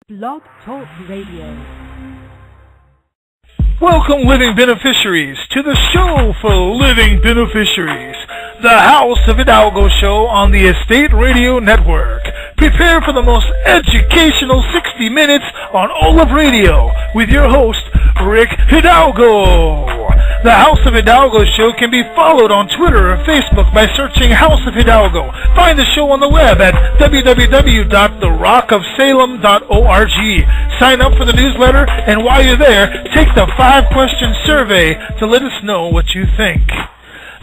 Blog Talk Radio. Welcome, living beneficiaries, to the show for living beneficiaries, the House of Hidalgo show on the Estate Radio Network. Prepare for the most educational 60 minutes on all of radio with your host, Rick Hidalgo. The House of Hidalgo show can be followed on Twitter or Facebook by searching House of Hidalgo. Find the show on the web at www.therockofsalem.org. Sign up for the newsletter, and while you're there, take the 5-question survey to let us know what you think.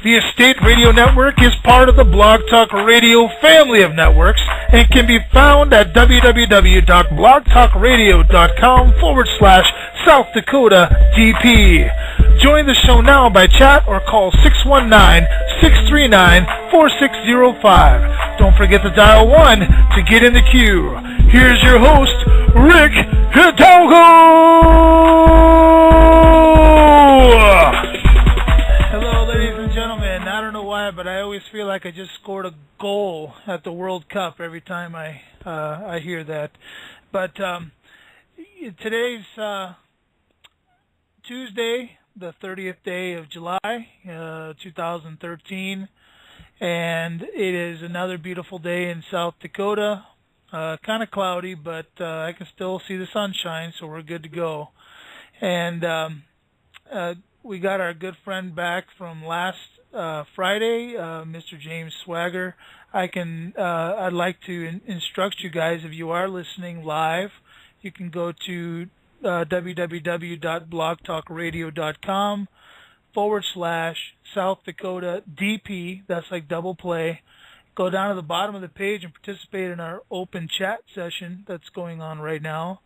The Estate Radio Network is part of the Blog Talk Radio family of networks and can be found at www.blogtalkradio.com/South Dakota DP. Join the show now by chat or call 619-639-4605. Don't forget to dial 1 to get in the queue. Here's your host, Rick Hidalgo! Hello, ladies and gentlemen. I don't know why, but I always feel like I just scored a goal at the World Cup every time I hear that. But today's Tuesday, the 30th day of July, 2013, and it is another beautiful day in South Dakota. Kind of cloudy, but I can still see the sunshine, so we're good to go. And we got our good friend back from last Friday, Mr. James Swagger. I'd like to instruct you guys, if you are listening live, you can go to www.blogtalkradio.com/South Dakota DP. That's like double play. Go down to the bottom of the page and participate in our open chat session that's going on right now,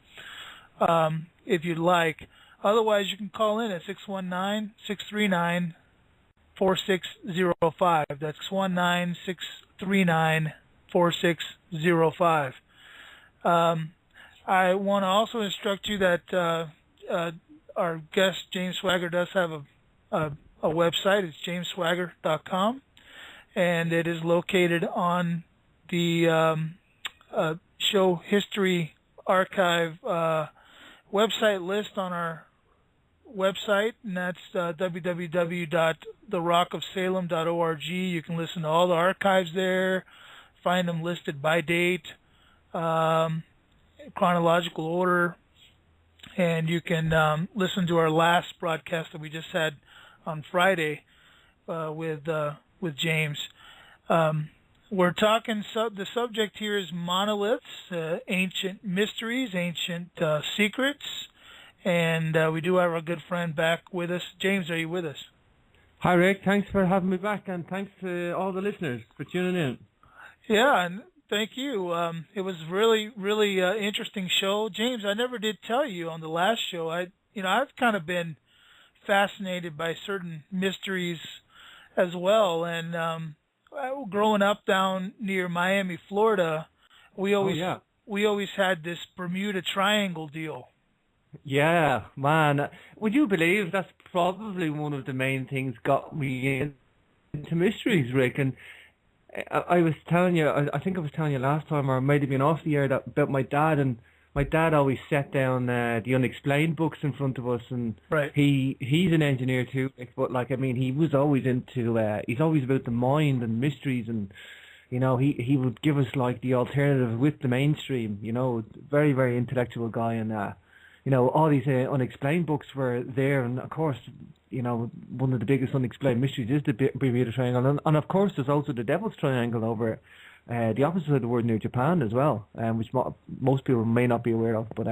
if you'd like. Otherwise, you can call in at 619-639-4605. That's 619-639-4605. I want to also instruct you that our guest, James Swagger, does have a website. It's jamesswagger.com, and it is located on the show history archive website list on our website, and that's www.therockofsalem.org. You can listen to all the archives there, find them listed by date, chronological order, and you can listen to our last broadcast that we just had on Friday with James. We're talking, the subject here is monoliths, ancient mysteries, ancient secrets, and we do have our good friend back with us. James, are you with us? Hi, Rick. Thanks for having me back, and thanks to all the listeners for tuning in. Yeah, and thank you. It was really, really interesting show. James, I never did tell you on the last show. I've kind of been fascinated by certain mysteries as well, and growing up down near Miami, Florida, we always had this Bermuda Triangle deal. Yeah, man. Would you believe that's probably one of the main things got me into mysteries, Rick? And I was telling you, I think I was telling you last time, or it might have been off the air, about my dad. And my dad always set down the unexplained books in front of us, and right. He's an engineer too, but he was always into he's always about the mind and mysteries, and he would give us like the alternative with the mainstream. Very, very intellectual guy, and all these unexplained books were there, and of course, one of the biggest unexplained mysteries is the Bermuda Triangle, and of course there's also the Devil's Triangle over the opposite of the word near Japan as well, which most people may not be aware of. But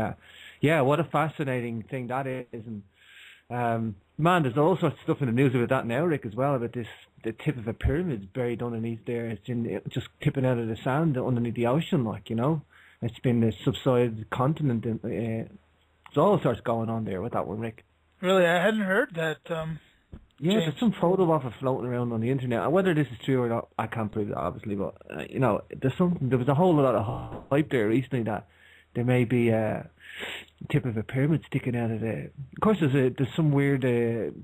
what a fascinating thing that is. And man, there's all sorts of stuff in the news about that now, Rick, as well, about the tip of a pyramid buried underneath there. It's just tipping out of the sand underneath the ocean, It's been a subsided continent. There's all sorts going on there with that one, Rick. Really, I hadn't heard that. Yeah, there's some photo of it floating around on the internet. Whether this is true or not, I can't prove it, obviously. But there's something. There was a whole lot of hype there recently that there may be a tip of a pyramid sticking out of the. Of course, there's some weird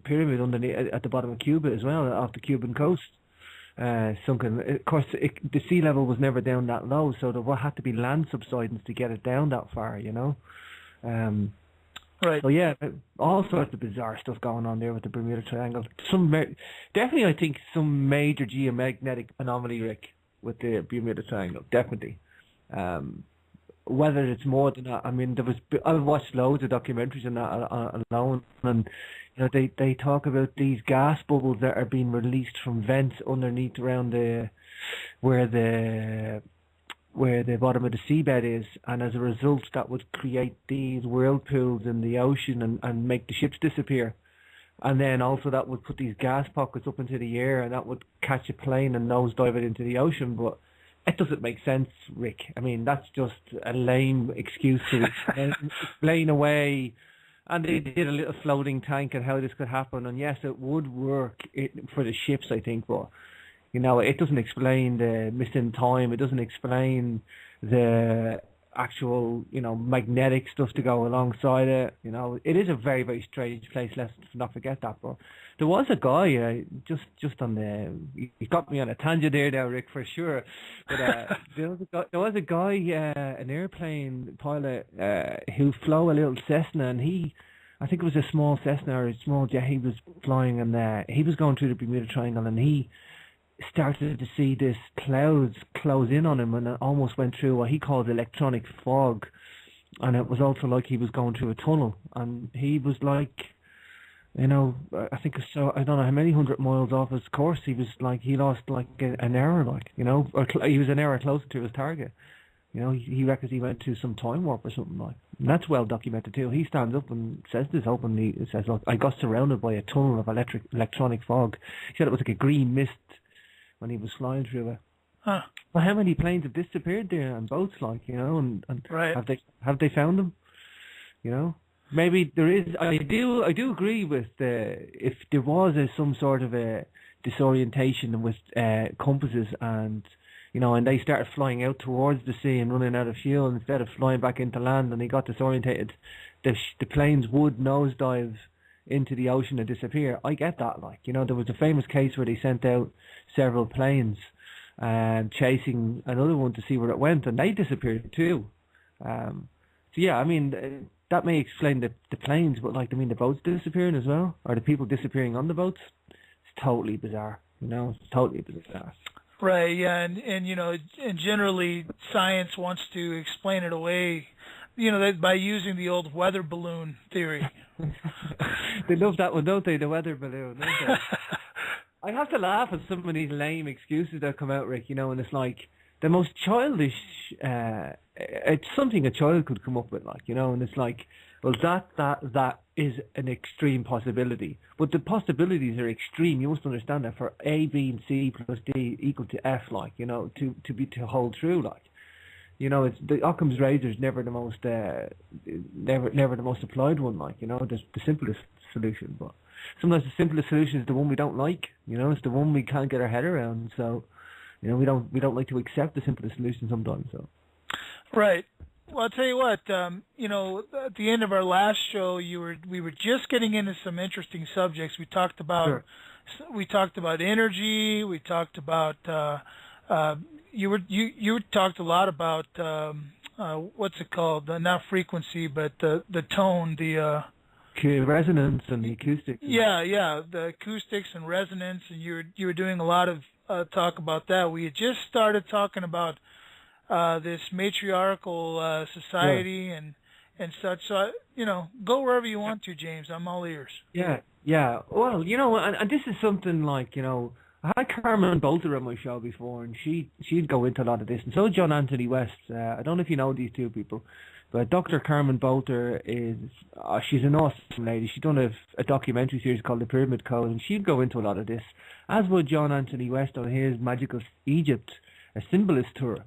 pyramid underneath at the bottom of Cuba as well, off the Cuban coast. sunken. Of course, the sea level was never down that low, so there had to be land subsidence to get it down that far, you know. Right. So yeah, all sorts of bizarre stuff going on there with the Bermuda Triangle. Definitely, I think some major geomagnetic anomaly, Rick, with the Bermuda Triangle. Definitely. Whether it's more than that, I mean, I've watched loads of documentaries on that alone, and you know they talk about these gas bubbles that are being released from vents underneath around where the bottom of the seabed is, and as a result that would create these whirlpools in the ocean and make the ships disappear. And then also that would put these gas pockets up into the air, and that would catch a plane and nosedive it into the ocean. But it doesn't make sense, Rick. I mean, that's just a lame excuse to explain away. And they did a little floating tank and how this could happen. And yes, it would work for the ships, I think, but you know, it doesn't explain the missing time. It doesn't explain the actual, you know, magnetic stuff to go alongside it. You know, it is a very, very strange place. Let's not forget that. But there was a guy just on you got me on a tangent there now, Rick, for sure. But there was a guy, an airplane pilot, who flew a little Cessna, and I think it was a small Cessna or a small jet he was flying, and he was going through the Bermuda Triangle, and he started to see this clouds close in on him, and it almost went through what he called electronic fog, and it was also like he was going through a tunnel, and he was like, you know, I think so, I don't know how many 100 miles off his course. He was like, he lost like an hour, like, you know, or he was an hour closer to his target. You know, he reckons he went to some time warp or something like. And that's well documented too. He stands up and says this openly. He says, look, I got surrounded by a tunnel of electronic fog. He said it was like a green mist when he was flying through it. Huh. Well, how many planes have disappeared there on boats, like, you know, and right. have they found them? You know, maybe there is. I do agree with if there was some sort of a disorientation with compasses, and you know, and they started flying out towards the sea and running out of fuel instead of flying back into land, and they got disorientated, the planes would nosedive into the ocean and disappear. I get that, like, you know, there was a famous case where they sent out several planes chasing another one to see where it went, and they disappeared too. So yeah, I mean, that may explain the planes, but like, I mean, the boats disappearing as well, or the people disappearing on the boats. It's totally bizarre, you know, it's totally bizarre. Right, yeah, and you know, and generally science wants to explain it away, you know, that by using the old weather balloon theory. They love that one, don't they? The weather balloon, don't they? I have to laugh at some of these lame excuses that come out, Rick, you know, and it's like the most childish, it's something a child could come up with, like, you know, and it's like, well, that is an extreme possibility. But the possibilities are extreme. You must understand that for A, B, and C plus D equal to F, like, you know, to hold true, like. You know, it's the Occam's razor is never the most never the most applied one, like, you know, the simplest solution. But sometimes the simplest solution is the one we don't like. You know, it's the one we can't get our head around. So, you know, we don't like to accept the simplest solution sometimes. So, right. Well, I'll tell you what. You know, at the end of our last show, we were just getting into some interesting subjects. We talked about energy. We talked about you talked a lot about what's it called? Not frequency, but the tone, the resonance and the acoustics. Yeah, the acoustics and resonance, and you were doing a lot of talk about that. We had just started talking about this matriarchal society and such. So you know, go wherever you want to, James. I'm all ears. Yeah. Well, you know, and this is something like, you know, I had Carmen Bolter on my show before, and she'd go into a lot of this, and so did John Anthony West. I don't know if you know these two people, but Dr. Carmen Bolter she's an awesome lady. She's done a documentary series called The Pyramid Code, and she'd go into a lot of this, as would John Anthony West on his Magical Egypt, a symbolist tour.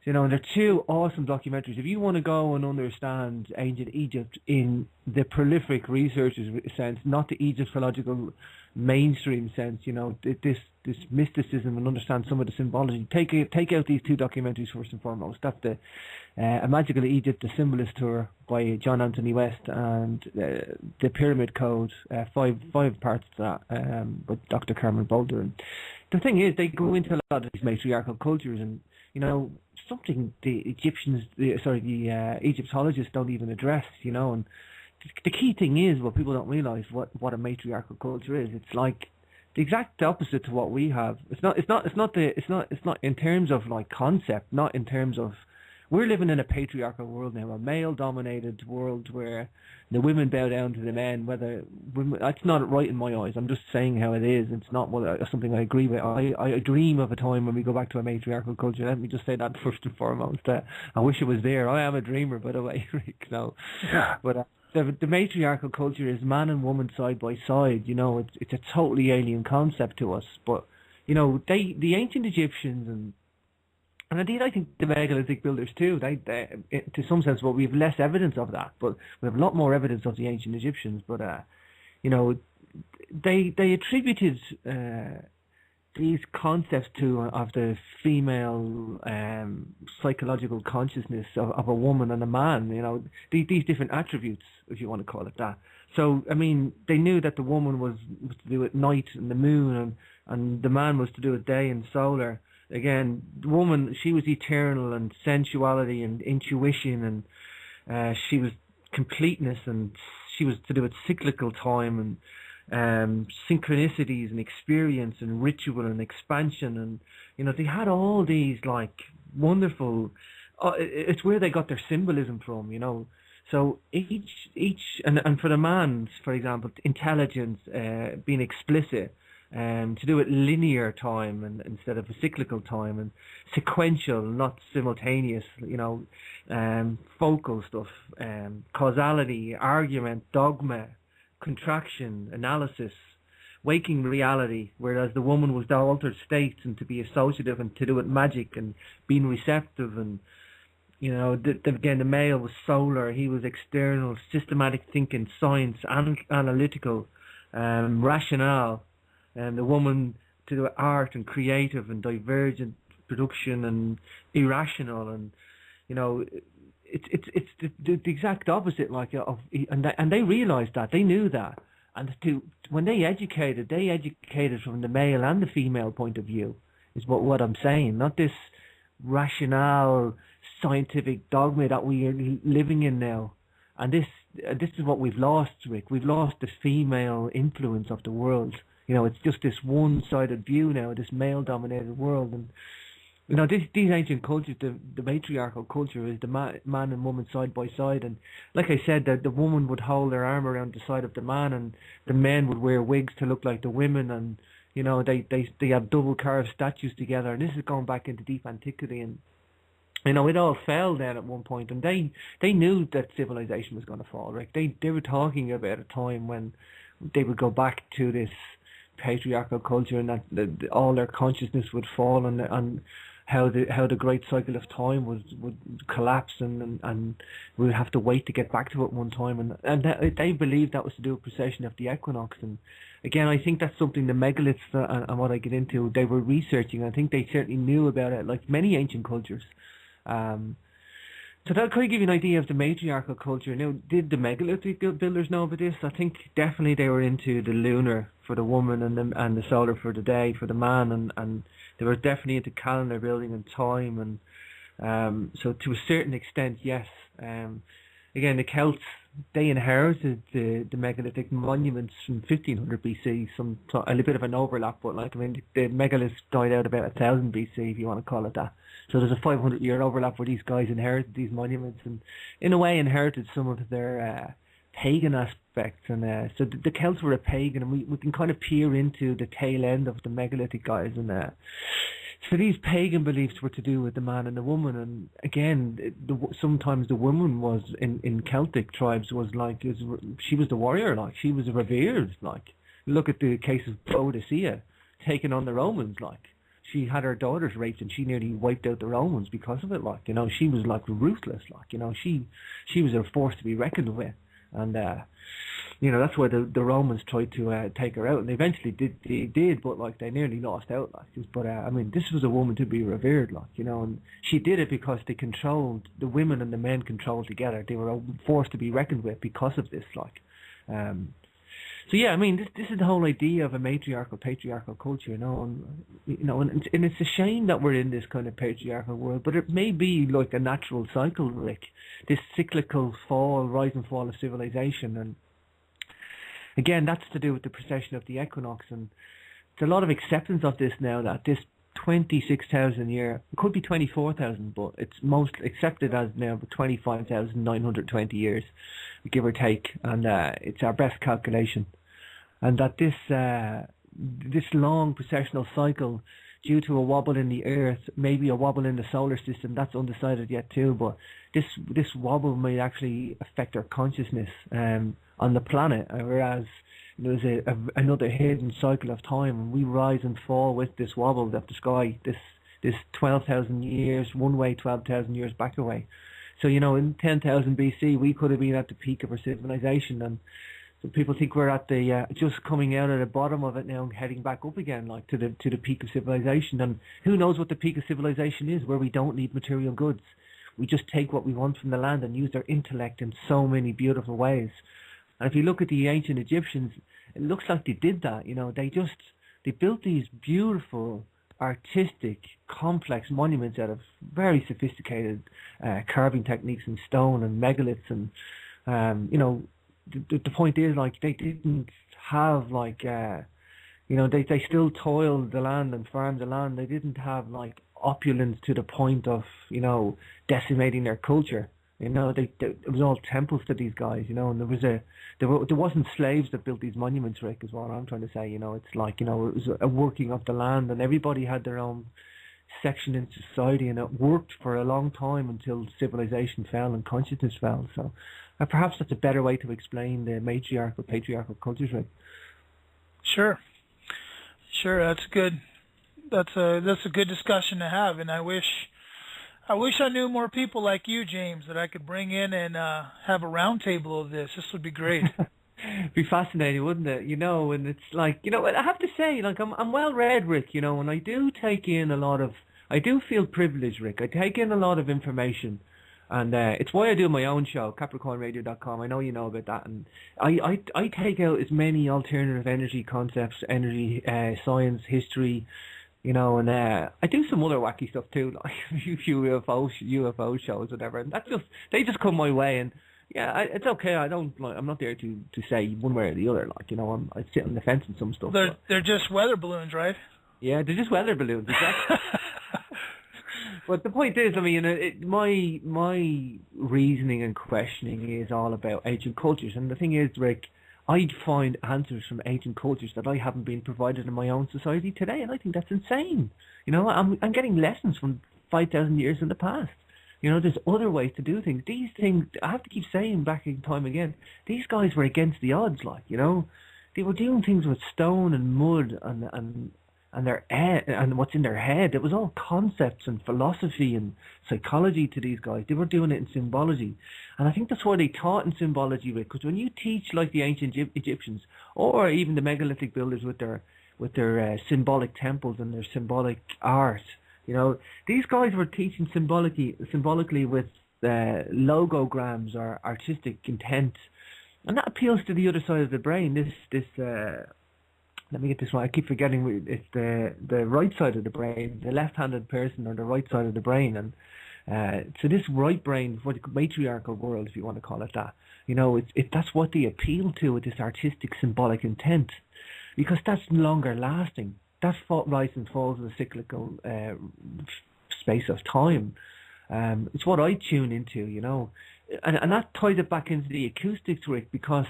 You know, and they're two awesome documentaries. If you want to go and understand ancient Egypt in the prolific researchers sense, not the Egyptological mainstream sense, you know, this mysticism, and understand some of the symbology, take out these two documentaries first and foremost. That's the A Magical Egypt, the Symbolist Tour by John Anthony West, and the Pyramid Code, five parts to that, with Dr. Carmen Boulder. And the thing is, they go into a lot of these matriarchal cultures, and you know, something the Egyptologists don't even address, you know. And the key thing is, what people don't realize, what a matriarchal culture is. It's like the exact opposite to what we have. It's not in terms of like concept, not in terms of. We're living in a patriarchal world now, a male-dominated world where the women bow down to the men. That's not right in my eyes. I'm just saying how it is. It's not something I agree with. I dream of a time when we go back to a matriarchal culture. Let me just say that first and foremost. I wish it was there. I am a dreamer, by the way, Rick. So, yeah. But the matriarchal culture is man and woman side by side. You know, it's a totally alien concept to us. But you know, the ancient Egyptians and indeed, I think the megalithic builders too. They to some sense, well, we have less evidence of that, but we have a lot more evidence of the ancient Egyptians. But you know, they attributed these concepts of the female psychological consciousness of a woman and a man. You know, these different attributes, if you want to call it that. So, I mean, they knew that the woman was to do with night and the moon, and the man was to do with day and solar. Again, the woman, she was eternal and sensuality and intuition, and she was completeness, and she was to do with cyclical time and synchronicities and experience and ritual and expansion. And you know, they had all these like wonderful. It's where they got their symbolism from, you know. So each and for the man, for example, intelligence, being explicit. To do it linear time and instead of a cyclical time, and sequential, not simultaneous, you know, focal stuff, causality, argument, dogma, contraction, analysis, waking reality, whereas the woman was the altered states and to be associative and to do with magic and being receptive. And you know, again, the male was solar, he was external, systematic thinking, science, analytical, rationale. And the woman to do art and creative and divergent production and irrational, and you know, it's the exact opposite, like and they realized that, they knew that, and when they educated from the male and the female point of view, is what I'm saying, not this rationale scientific dogma that we are living in now. And this is what we've lost, Rick. We've lost the female influence of the world. You know, it's just this one-sided view now, this male-dominated world. And, you know, these ancient cultures, the matriarchal culture is the man and woman side by side. And like I said, the woman would hold her arm around the side of the man, and the men would wear wigs to look like the women. And, you know, they have double-carved statues together. And this is going back into deep antiquity. And, you know, it all fell then at one point. And they knew that civilization was going to fall, Rick. They were talking about a time when they would go back to this patriarchal culture, and that all their consciousness would fall, and how the great cycle of time would collapse, and we would have to wait to get back to it one time, and they believed that was to do with precession of the equinox. And again, I think that's something the megaliths and what I get into, they were researching. I think they certainly knew about it, like many ancient cultures. So that kind of give you an idea of the matriarchal culture. Now, did the megalithic builders know about this? I think definitely they were into the lunar for the woman and the solar for the day for the man, and they were definitely into calendar building and time, and so to a certain extent, yes. Again, the Celts, they inherited the megalithic monuments from 1500 BC, a little bit of an overlap, but like, I mean, the megaliths died out about 1000 BC, if you want to call it that. So there's a 500-year overlap where these guys inherited these monuments, and in a way inherited some of their pagan aspects. And so the Celts were a pagan, and we can kind of peer into the tail end of the megalithic guys. And so these pagan beliefs were to do with the man and the woman. And again, sometimes the woman was in Celtic tribes she was the warrior, like she was revered. Like, look at the case of Boadicea taking on the Romans, like. she had her daughters raped, and she nearly wiped out the Romans because of it. Like, you know, she was like ruthless. Like, you know, she was a force to be reckoned with, and you know, that's why the Romans tried to take her out, and they eventually did, but like they nearly lost out. Like, but I mean, this was a woman to be revered. Like, you know, and she did it because they controlled the women and the men controlled together. They were a force to be reckoned with because of this. Like, so yeah, I mean, this is the whole idea of a matriarchal, patriarchal culture, you know, and it's a shame that we're in this kind of patriarchal world, but it may be like a natural cycle, Rick, this cyclical rise and fall of civilization, and again, that's to do with the precession of the equinox, and there's a lot of acceptance of this now, that this 26,000 year, it could be 24,000, but it's most accepted as now 25,920 years, give or take, and it's our best calculation. And that this long precessional cycle, due to a wobble in the Earth, maybe a wobble in the solar system, that's undecided yet too, but this wobble may actually affect our consciousness on the planet, whereas there's another hidden cycle of time, and we rise and fall with this wobble of the sky, this 12,000 years one way, 12,000 years back away. So, you know, in 10,000 BC, we could have been at the peak of our civilization, and so people think we're at the just coming out at the bottom of it now and heading back up again, like to the peak of civilization. And who knows what the peak of civilization is, where we don't need material goods. We just take what we want from the land and use their intellect in so many beautiful ways. And if you look at the ancient Egyptians, it looks like they did that. You know, they built these beautiful, artistic, complex monuments out of very sophisticated carving techniques in stone and megaliths. And you know, the point is, like, they didn't have like you know, they still toiled the land and farmed the land. They didn't have like opulence to the point of, you know, decimating their culture. You know, it was all temples to these guys, you know, and there wasn't slaves that built these monuments, Rick, is what I'm trying to say. You know, it's like, you know, it was a working of the land, and everybody had their own section in society, and it worked for a long time until civilization fell and consciousness fell. So perhaps that's a better way to explain the matriarchal, patriarchal cultures, Rick. Sure, that's good. That's a good discussion to have, and I wish I knew more people like you, James, that I could bring in and have a round table of this. This would be great. It'd be fascinating, wouldn't it? You know, and it's like, you know, I have to say, like, I'm well read, Rick, you know, and I do take in I do feel privileged, Rick. I take in a lot of information, and it's why I do my own show, CapricornRadio.com. I know you know about that, and I take out as many alternative energy concepts, energy science, history, you know, and I do some other wacky stuff too, like a few UFO shows, whatever. And they just come my way, and yeah, it's okay. I'm not there to say one way or the other. Like, you know, I sit on the fence and some stuff. They're just weather balloons, right? Yeah, they're just weather balloons, exactly. But the point is, I mean, my reasoning and questioning is all about ancient cultures, and the thing is, Rick, I'd find answers from ancient cultures that I haven't been provided in my own society today, and I think that's insane. You know, I'm getting lessons from 5,000 years in the past. You know, there's other ways to do things. These things, I have to keep saying back in time again, these guys were against the odds, like, you know. They were doing things with stone and mud and their head, and what's in their head. It was all concepts and philosophy and psychology to these guys. They were doing it in symbology, and I think that's why they taught in symbology, because when you teach like the ancient Egyptians, or even the megalithic builders with their symbolic temples and their symbolic art, you know, these guys were teaching symbolically with logograms or artistic intent, and that appeals to the other side of the brain. This let me get this right. I keep forgetting, it's the right side of the brain, the left-handed person, or the right side of the brain. And so this right brain, what the matriarchal world, if you want to call it that, you know, that's what they appeal to with this artistic symbolic intent, because that's longer lasting. That rise and falls in a cyclical space of time. It's what I tune into, you know, and that ties it back into the acoustics, Rick, because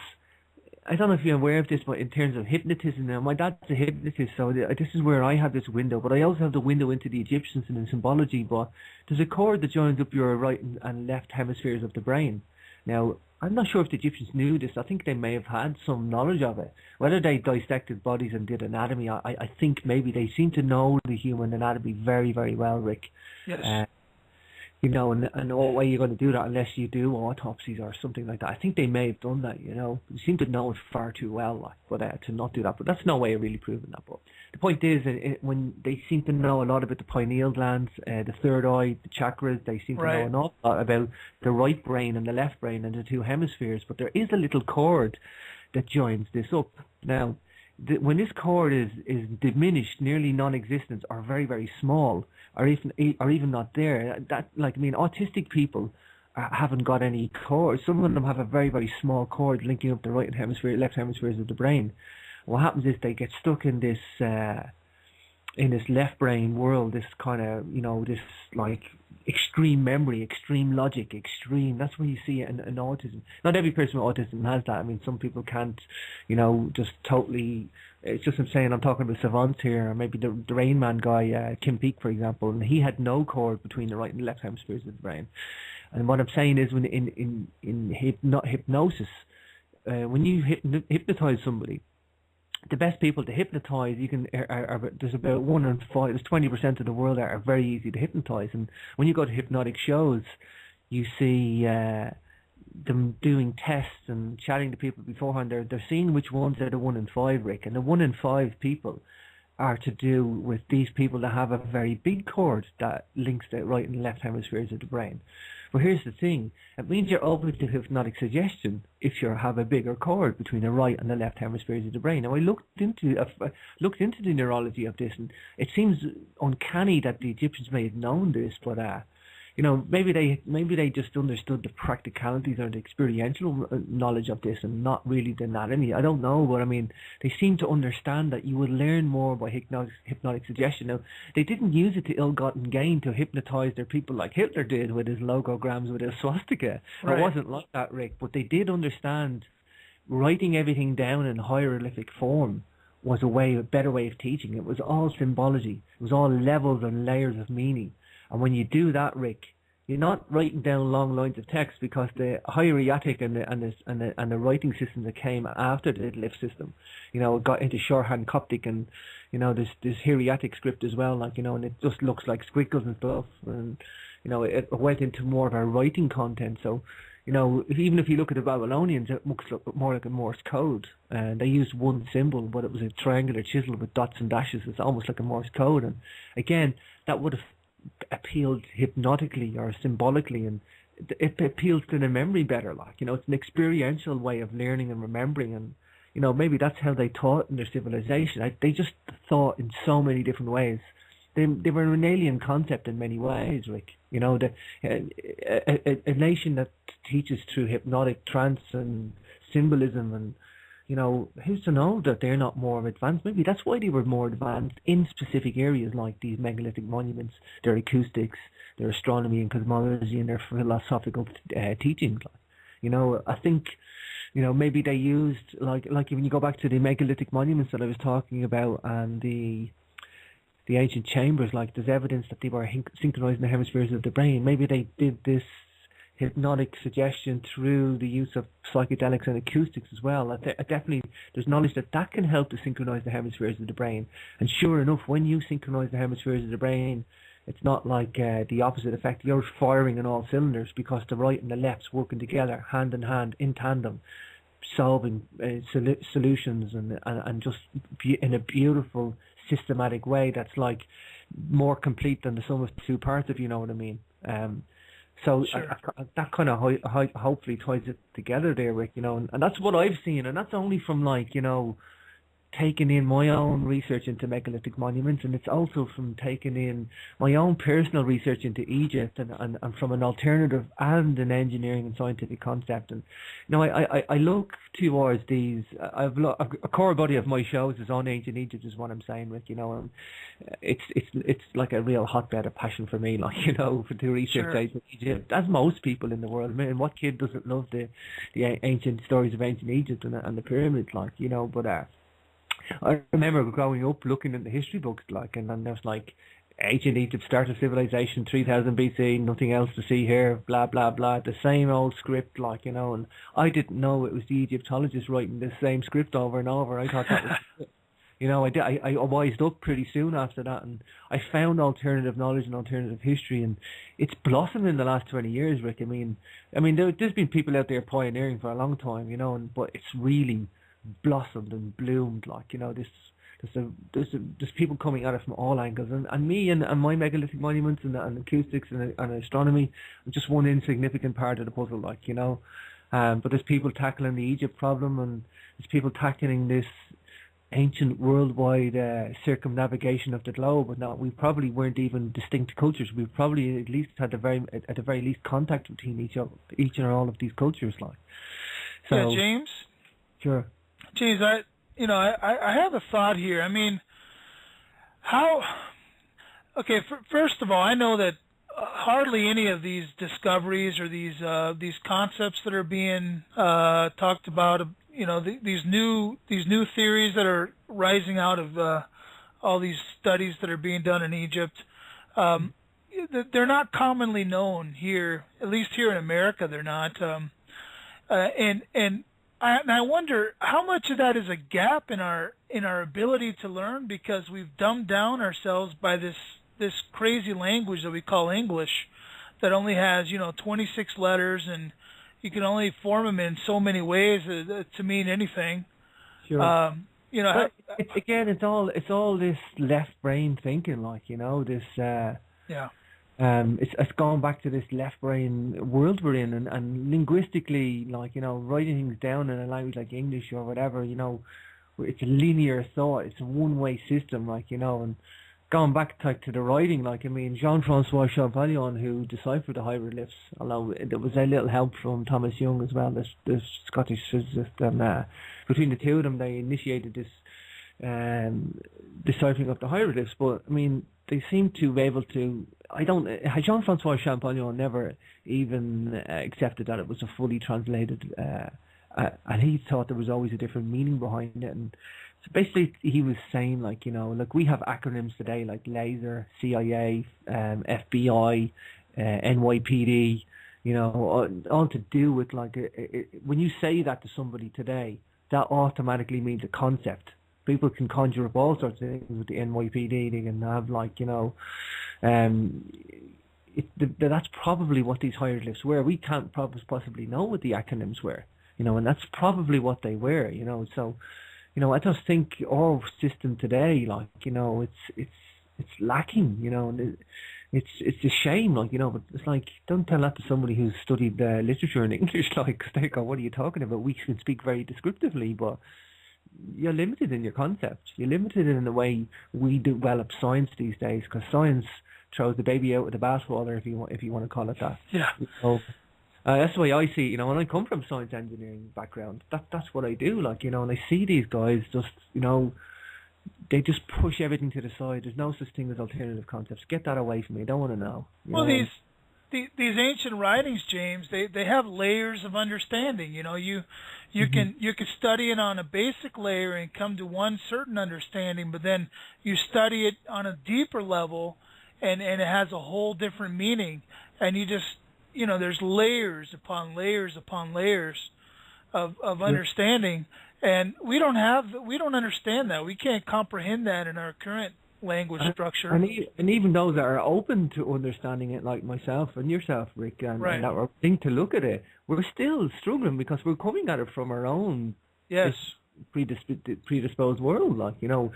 I don't know if you're aware of this, but in terms of hypnotism, now my dad's a hypnotist, so this is where I have this window, but I also have the window into the Egyptians and in symbology. But there's a cord that joins up your right and left hemispheres of the brain, Now, I'm not sure if the Egyptians knew this. I think they may have had some knowledge of it. Whether they dissected bodies and did anatomy, I think maybe they seem to know the human anatomy very, very well, Rick. Yes. You know, and no way you're going to do that unless you do autopsies or something like that. I think they may have done that, you know. They seem to know it far too well, like, but to not do that. But that's no way of really proving that. But the point is, when they seem to know a lot about the pineal glands, the third eye, the chakras, they seem to know an awful lot about the right brain and the left brain and the two hemispheres. But there is a little cord that joins this up. Now, when this cord is diminished, nearly non-existent, or very, very small, or even not there, that, like, I mean, autistic people haven't got any cord. Some of them have a very, very small cord linking up the right hemisphere, left hemispheres of the brain. What happens is they get stuck in this left brain world, this kind of, you know, this like extreme memory, extreme logic, that's where you see it in autism. Not every person with autism has that. I mean, some people can't, you know, just totally, it's just I'm saying, I'm talking about savants here, or maybe the Rain Man guy, Kim Peek, for example, and he had no cord between the right and left hemispheres of the brain. And what I'm saying is, when in hypnosis, when you hypnotize somebody, the best people to hypnotize, you can there's about 1 in 5, there's 20% of the world that are very easy to hypnotize. And when you go to hypnotic shows, you see them doing tests and chatting to people beforehand. They're seeing which ones are the 1 in 5, Rick. And the 1 in 5 people are to do with these people that have a very big cord that links the right and left hemispheres of the brain. But here's the thing, it means you're open to hypnotic suggestion if you have a bigger cord between the right and the left hemispheres of the brain. Now, I looked into the neurology of this, and it seems uncanny that the Egyptians may have known this, but you know, maybe they just understood the practicalities or the experiential knowledge of this and not really the anatomy. I don't know, but I mean, they seem to understand that you would learn more by hypnotic suggestion. Now, they didn't use it to ill-gotten gain to hypnotize their people like Hitler did with his logograms with his swastika. Right. It wasn't like that, Rick, but they did understand writing everything down in hieroglyphic form was a better way of teaching. It was all symbology. It was all levels and layers of meaning. And when you do that, Rick, you're not writing down long lines of text, because the hieratic and the writing system that came after the glyph system, you know, got into shorthand Coptic, and you know, there's hieratic script as well, like, you know, and it just looks like squiggles and stuff, and you know, it went into more of a writing content. So, you know, even if you look at the Babylonians, it looks more like a Morse code. And they used one symbol, but it was a triangular chisel with dots and dashes. It's almost like a Morse code. And again, that would have appealed hypnotically or symbolically, and it appeals to the memory better. Like, you know, it's an experiential way of learning and remembering, and you know, maybe that's how they taught in their civilization. They just thought in so many different ways. They were an alien concept in many ways, Rick. You know, a nation that teaches through hypnotic trance and symbolism, and you know, who's to know that they're not more advanced? Maybe that's why they were more advanced in specific areas like these megalithic monuments, their acoustics, their astronomy and cosmology, and their philosophical teachings. You know, I think, you know, maybe they used, like when you go back to the megalithic monuments that I was talking about, and the ancient chambers, like there's evidence that they were synchronizing the hemispheres of the brain. Maybe they did this hypnotic suggestion through the use of psychedelics and acoustics as well. Definitely, there's knowledge that can help to synchronize the hemispheres of the brain. And sure enough, when you synchronize the hemispheres of the brain, it's not like the opposite effect. You're firing on all cylinders, because the right and the left's working together, hand in hand, in tandem, solving solutions and just in a beautiful, systematic way that's like more complete than the sum of two parts, if you know what I mean. So sure. That kind of hopefully ties it together there, Rick, you know, and that's what I've seen, and that's only from, like, you know, taking in my own research into megalithic monuments, and it's also from taking in my own personal research into Egypt, and from an alternative and an engineering and scientific concept. And you know, I look towards these. I've a core body of my shows is on ancient Egypt, is what I'm saying, Rick. You know, and it's like a real hotbed of passion for me, like, you know, to research ancient Egypt, as most people in the world. I mean, what kid doesn't love the ancient stories of ancient Egypt and the pyramids, like, you know, but I remember growing up looking in the history books, like, and then there's like ancient Egypt started civilization 3000 BC, nothing else to see here, blah blah blah, the same old script, like, you know. And I didn't know it was the Egyptologists writing the same script over and over. I thought that was you know, I wised up pretty soon after that, and I found alternative knowledge and alternative history, and it's blossomed in the last 20 years, Rick. I mean, there's been people out there pioneering for a long time, you know, but it's really blossomed and bloomed, like, you know. There's people coming at it from all angles, and me and my megalithic monuments and acoustics and astronomy are just one insignificant part of the puzzle, like, you know. But there's people tackling the Egypt problem, and there's people tackling this ancient worldwide circumnavigation of the globe, and that we probably weren't even distinct cultures. We probably at least had at the very least contact between each and all of these cultures, like. So, yeah, James. Sure. James, I have a thought here. I mean, okay, first of all, I know that hardly any of these discoveries or these concepts that are being talked about, you know, these new theories that are rising out of all these studies that are being done in Egypt, they're not commonly known here, at least here in America. They're not, and I wonder how much of that is a gap in our ability to learn, because we've dumbed down ourselves by this crazy language that we call English, that only has, you know, 26 letters, and you can only form them in so many ways to mean anything. Sure. You know, but again, it's all this left brain thinking, like, you know, this. Yeah. It's gone back to this left brain world we're in, and linguistically, like, you know, writing things down in a language like English or whatever, you know, it's a linear thought, it's a one-way system, like, you know. And going back to the writing, like, I mean, Jean-Francois Champollion, who deciphered the hieroglyphs, although there was a little help from Thomas Young as well, the Scottish physicist, and between the two of them, they initiated this deciphering of the hieroglyphs. But I mean, they seem to be able to. Jean-Francois Champollion never even accepted that it was a fully translated, and he thought there was always a different meaning behind it. And so basically, he was saying, like, you know, like, we have acronyms today like LASER, CIA, FBI, NYPD, you know, all to do with, like, when you say that to somebody today, that automatically means a concept. People can conjure up all sorts of things with the NYPD. They can have, like, you know, that's probably what these hieroglyphs were. We can't possibly know what the acronyms were, you know, and that's probably what they were, you know. So, you know, I just think our system today, like, you know, it's lacking, you know, and it's a shame, like, you know. But it's like, don't tell that to somebody who's studied literature in English, like, 'cause they go, what are you talking about? We can speak very descriptively, but you're limited in your concept. You're limited in the way we develop science these days, because science throws the baby out with the bathwater, if you want to call it that. Yeah. So, that's the way I see it, you know. And I come from science engineering background. That's what I do, like, you know. And I see these guys just, you know, they just push everything to the side. There's no such thing as alternative concepts. Get that away from me. I don't want to know. Well, these ancient writings, James, they have layers of understanding. You know, you can study it on a basic layer and come to one certain understanding, but then you study it on a deeper level, and it has a whole different meaning. And you just, you know, there's layers upon layers upon layers of understanding, and we don't understand that. We can't comprehend that in our current language structure. And even those that are open to understanding it, like myself and yourself, Rick, and that are willing to look at it, we're still struggling because we're coming at it from our own predisposed world, like, you know.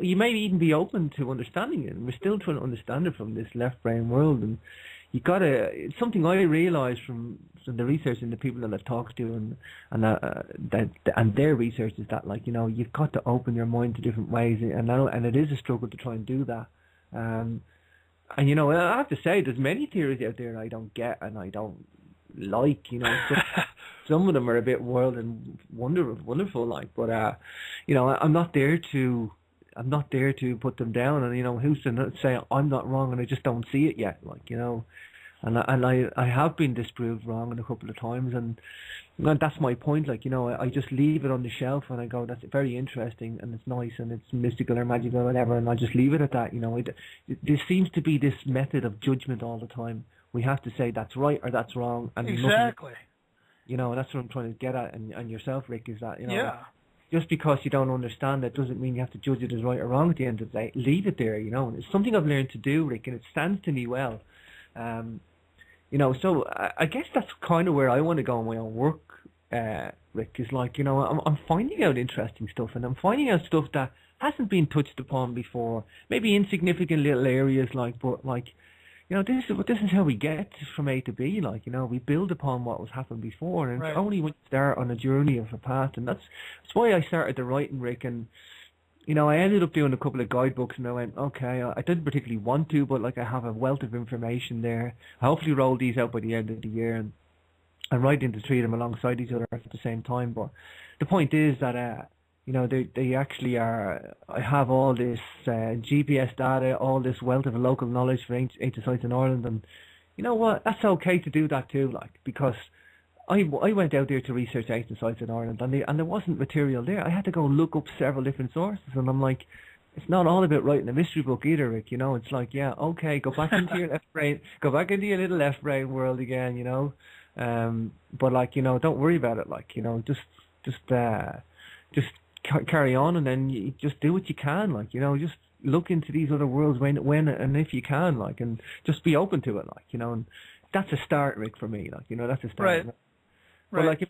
You may even be open to understanding it, and we're still trying to understand it from this left brain world. And you gotta. It's something I realised from the research and the people that I've talked to, and their research is that, like, you know, you've got to open your mind to different ways, and it is a struggle to try and do that. And you know, I have to say, there's many theories out there I don't get and I don't like. You know, some of them are a bit wild and wonderful, like. But you know, I'm not there to put them down, and, you know, who's to say I'm not wrong and I just don't see it yet, like, you know. And I have been disproved wrong a couple of times, and that's my point. Like, I just leave it on the shelf and I go, that's very interesting and it's nice and it's mystical or magical or whatever, and I just leave it at that. There seems to be this method of judgment all the time. We have to say that's right or that's wrong, and exactly. That's what I'm trying to get at, and yourself, Rick, is that Yeah. just because you don't understand it doesn't mean you have to judge it as right or wrong at the end of the day. Leave it there, and it's something I've learned to do, Rick, and it stands to me well. So I guess that's kind of where I want to go in my own work, Rick, is like, I'm finding out interesting stuff, and I'm finding out stuff that hasn't been touched upon before, maybe insignificant little areas, but this is how we get from A to B, we build upon what was happened before, and right. It's only when you start on a journey of a path, and that's why I started the writing, Rick, and I ended up doing a couple of guidebooks, and I went, okay, I didn't particularly want to, but I have a wealth of information there. I hopefully roll these out by the end of the year, and I'm writing to three of them alongside each other at the same time. But the point is that, they actually are. I have all this GPS data, all this wealth of local knowledge for ancient sites in Ireland, and you know what? That's okay to do that too, because I went out there to research ancient sites in Ireland, and there wasn't material there. I had to go look up several different sources, and I'm like, it's not all about writing a mystery book either, Rick. It's like, yeah, okay, go back into your left brain, go back into your little left brain world again, But don't worry about it. Just carry on, and then you just do what you can, just look into these other worlds when and if you can, and just be open to it, and that's a start, Rick, for me, that's a start. Right. But right.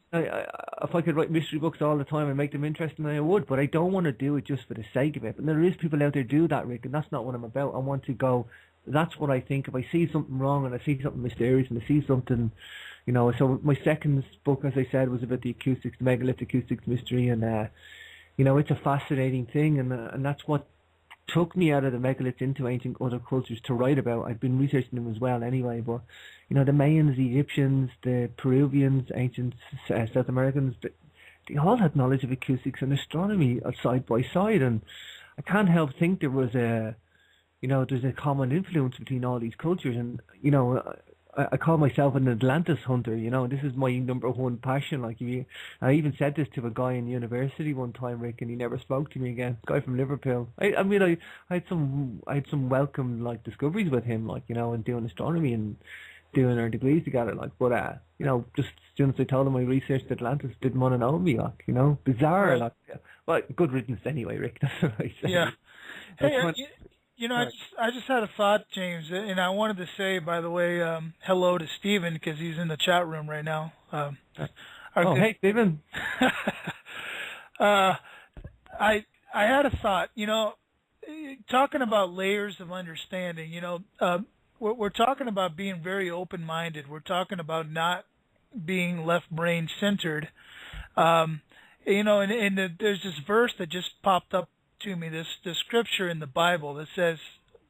if I could write mystery books all the time and make them interesting, I would. But I don't want to do it just for the sake of it. But there is people out there do that, Rick, and that's not what I'm about. I want to go. That's what I think. If I see something wrong and I see something mysterious and I see something, So my second book, as I said, was about the acoustics, the megalith acoustics mystery, and it's a fascinating thing, and that's what took me out of the megaliths into ancient other cultures to write about. I've been researching them as well anyway, but the Mayans, the Egyptians, the Peruvians, ancient South Americans, they all had knowledge of acoustics and astronomy side by side, and I can't help think there was there's a common influence between all these cultures, and I call myself an Atlantis hunter. This is my number one passion. I even said this to a guy in university one time, Rick, and he never spoke to me again. Guy from Liverpool. I had some welcome discoveries with him, and doing astronomy and doing our degrees together. Just as soon as I told him I researched Atlantis, didn't want to know me. Bizarre. Right. Well, good riddance anyway, Rick. That's what I say. Yeah. Hey, Right. I just had a thought, James, and I wanted to say, by the way, hello to Stephen, because he's in the chat room right now. Hey, Stephen. I had a thought, talking about layers of understanding, we're talking about being very open-minded. We're talking about not being left-brain centered. And there's this verse that just popped up to me, this scripture in the Bible that says,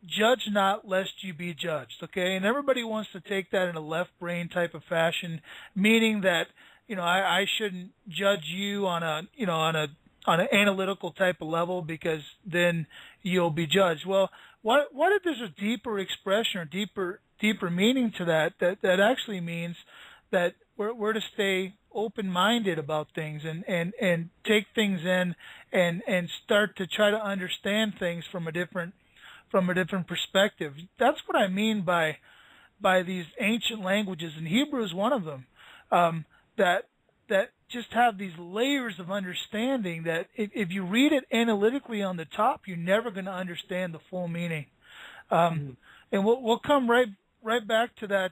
"Judge not, lest you be judged." Okay, and everybody wants to take that in a left brain type of fashion, meaning that I shouldn't judge you on an analytical type of level, because then you'll be judged. Well, what if there's a deeper expression or deeper meaning to that actually means that we're to stay open-minded about things and take things in and start to try to understand things from a different perspective. That's what I mean by these ancient languages, and Hebrew is one of them, that just have these layers of understanding that if you read it analytically on the top, you're never going to understand the full meaning. And we'll come right back to that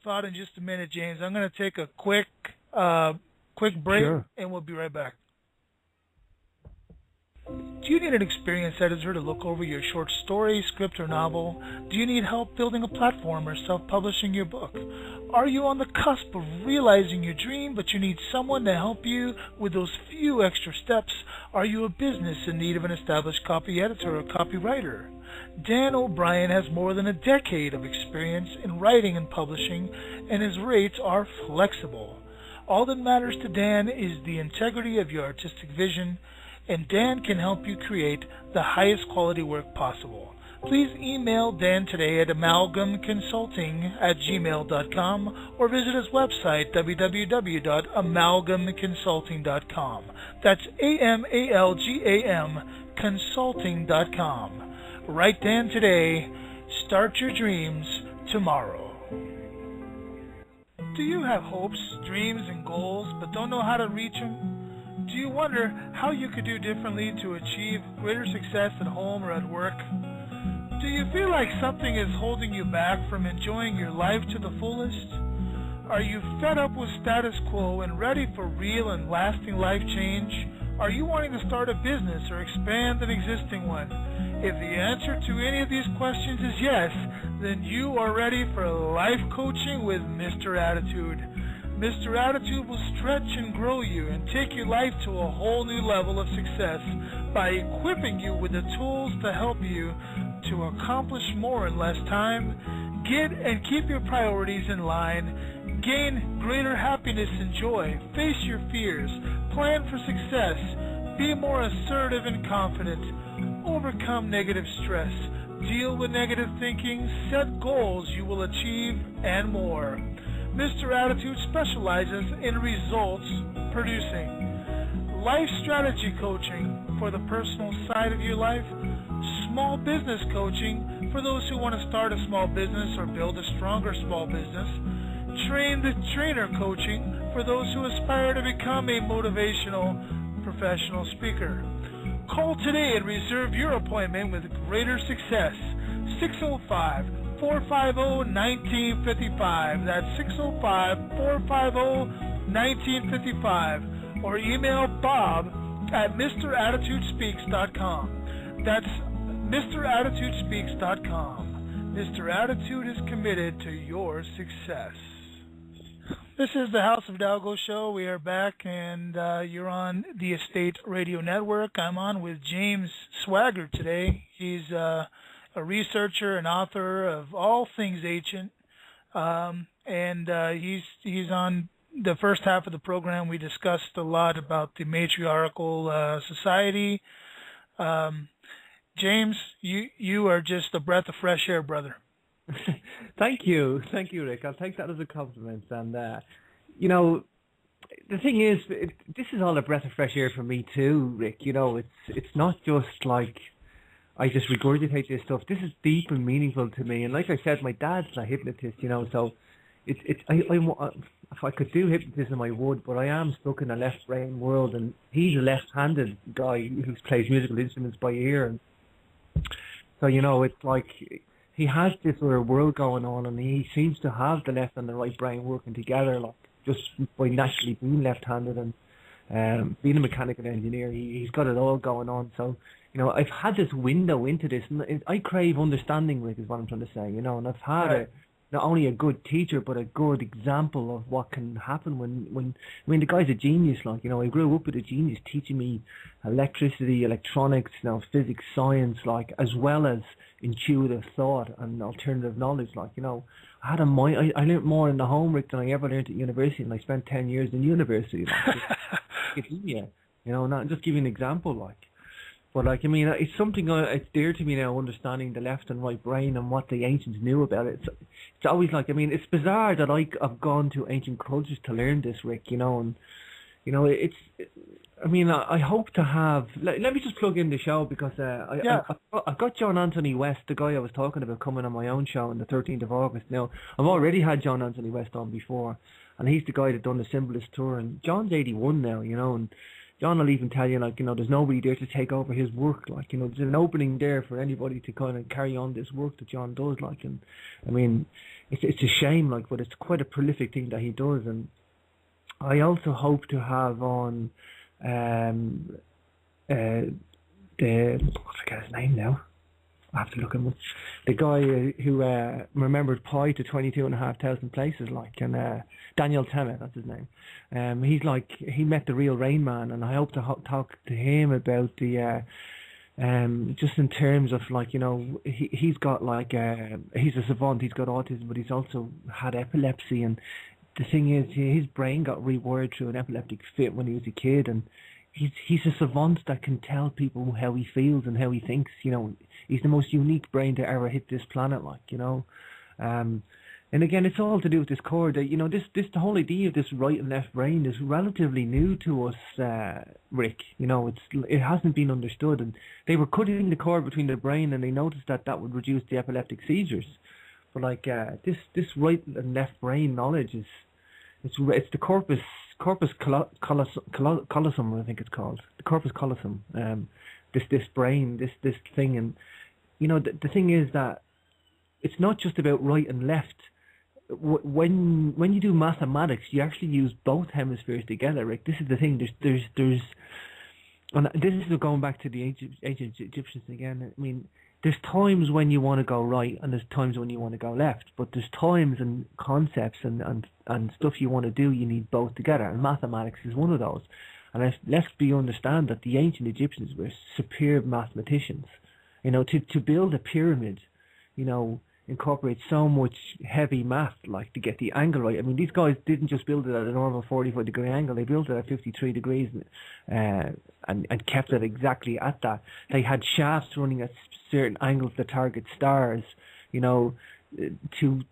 thought in just a minute, James. I'm going to take a quick break, Sure. And we'll be right back. Do you need an experienced editor to look over your short story, script, or novel? Do you need help building a platform or self-publishing your book? Are you on the cusp of realizing your dream, but you need someone to help you with those few extra steps? Are you a business in need of an established copy editor or copywriter? Dan O'Brien has more than a decade of experience in writing and publishing, and his rates are flexible. All that matters to Dan is the integrity of your artistic vision, and Dan can help you create the highest quality work possible. please email Dan today at amalgamconsulting@gmail.com or visit his website, www.amalgamconsulting.com. That's AMALGAM consulting.com. Write Dan today. Start your dreams tomorrow. Do you have hopes, dreams, and goals, but don't know how to reach them? Do you wonder how you could do differently to achieve greater success at home or at work? Do you feel like something is holding you back from enjoying your life to the fullest? Are you fed up with status quo and ready for real and lasting life change? Are you wanting to start a business or expand an existing one? If the answer to any of these questions is yes, then you are ready for life coaching with Mr. Attitude. Mr. Attitude will stretch and grow you and take your life to a whole new level of success by equipping you with the tools to help you to accomplish more in less time, get and keep your priorities in line, gain greater happiness and joy, face your fears, plan for success, be more assertive and confident, overcome negative stress, deal with negative thinking, set goals you will achieve, and more. Mr. Attitude specializes in results producing. Life strategy coaching for the personal side of your life, small business coaching for those who want to start a small business or build a stronger small business, train the trainer coaching for those who aspire to become a motivational professional speaker. Call today and reserve your appointment with greater success. 605-450-1955. That's 605-450-1955. Or email Bob at MrAttitudespeaks.com. That's MrAttitudespeaks.com. Mr. Attitude is committed to your success. This is the House of Hidalgo show. We are back, and you're on the Estate Radio Network. I'm on with James Swagger today. He's a researcher and author of all things ancient, and he's on the first half of the program. We discussed a lot about the matriarchal society. James, you are just a breath of fresh air, brother. Thank you, Rick. I'll take that as a compliment. And you know, the thing is, this is all a breath of fresh air for me too, Rick. You know, it's not just like I just regurgitate this stuff. This is deep and meaningful to me. And like I said, my dad's a hypnotist. You know, so if I could do hypnotism, I would. But I am stuck in a left brain world, and he's a left-handed guy who plays musical instruments by ear. And so you know, it's like he has this sort of world going on, and he seems to have the left and the right brain working together, like just by naturally being left-handed and being a mechanical engineer. He's got it all going on. So, you know, I've had this window into this, and I crave understanding, Rick, is what I'm trying to say, you know, and I've had not only a good teacher, but a good example of what can happen when the guy's a genius, like, you know, I grew up with a genius teaching me electricity, electronics, you know, physics, science, like, as well as intuitive thought and alternative knowledge, like, you know, I learned more in the home, Rick, than I ever learned at university, and I spent 10 years in university, like, you know, not just give you an example, like. But, like, I mean, it's something, it's dear to me now, understanding the left and right brain and what the ancients knew about it. It's always like, I mean, it's bizarre that I've gone to ancient cultures to learn this, Rick, you know, and, you know, I hope to have, let me just plug in the show, because I've got John Anthony West, the guy I was talking about, coming on my own show on the 13th of August. Now, I've already had John Anthony West on before, and he's the guy that done the Symbolist Tour, and John's 81 now, you know, and John will even tell you, like, you know, there's nobody there to take over his work, like, you know, there's an opening there for anybody to kind of carry on this work that John does, like, and, I mean, it's a shame, like, but it's quite a prolific thing that he does. And I also hope to have on, I forget his name now, I have to look him up. The guy who remembered pi to 22,500 places, like, and Daniel Tennant, that's his name. He's like, he met the real Rain Man, and I hope to talk to him about the, just in terms of, like, you know, he's got, like, he's a savant, he's got autism, but he's also had epilepsy, and the thing is, his brain got rewired through an epileptic fit when he was a kid, and he's a savant that can tell people how he feels and how he thinks. You know, he's the most unique brain to ever hit this planet. Like, you know, and again, it's all to do with this core. That, you know, this the whole idea of this right and left brain is relatively new to us, Rick. You know, it hasn't been understood, and they were cutting the cord between the brain, and they noticed that would reduce the epileptic seizures. But like this right and left brain knowledge is it's the corpus callosum, I think it's called, the corpus callosum. This brain, this thing, and you know the thing is that it's not just about right and left. When you do mathematics, you actually use both hemispheres together. Rick, this is the thing. There's and this is going back to the ancient Egyptians again. I mean, there's times when you want to go right and there's times when you want to go left, but there's times and concepts and stuff you want to do, you need both together, and mathematics is one of those. And let's be understand that the ancient Egyptians were superb mathematicians. You know, to build a pyramid, you know, incorporates so much heavy math, like to get the angle right. I mean, these guys didn't just build it at a normal 45-degree angle, they built it at 53 degrees and kept it exactly at that. They had shafts running at certain angles to target stars, you know, to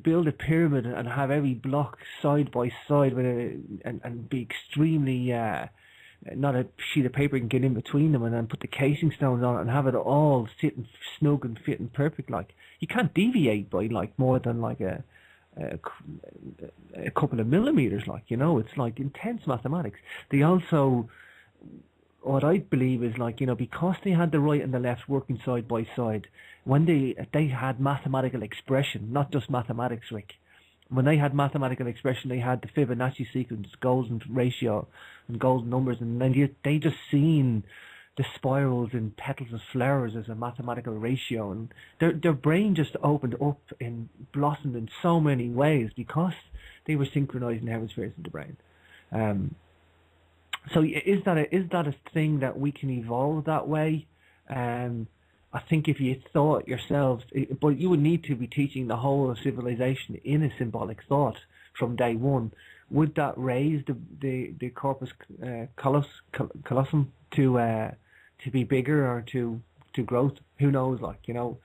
build a pyramid and have every block side by side with and be extremely not a sheet of paper you can get in between them, and then put the casing stones on it and have it all sitting snug and fitting perfect. Like, you can't deviate by like more than like a couple of millimeters. Like, you know, it's like intense mathematics. They also, what I believe is, like, you know, because they had the right and the left working side by side, when they had mathematical expression, not just mathematics, Rick. When they had mathematical expression, they had the Fibonacci sequence, golden ratio, and golden numbers, and then they just seen the spirals in petals of flowers as a mathematical ratio, and their brain just opened up and blossomed in so many ways because they were synchronizing hemispheres of the brain. So is that a thing that we can evolve that way? I think if you thought yourselves, but you would need to be teaching the whole of civilization in a symbolic thought from day one. Would that raise the corpus callosum to be bigger or to growth? Who knows? Like, you know.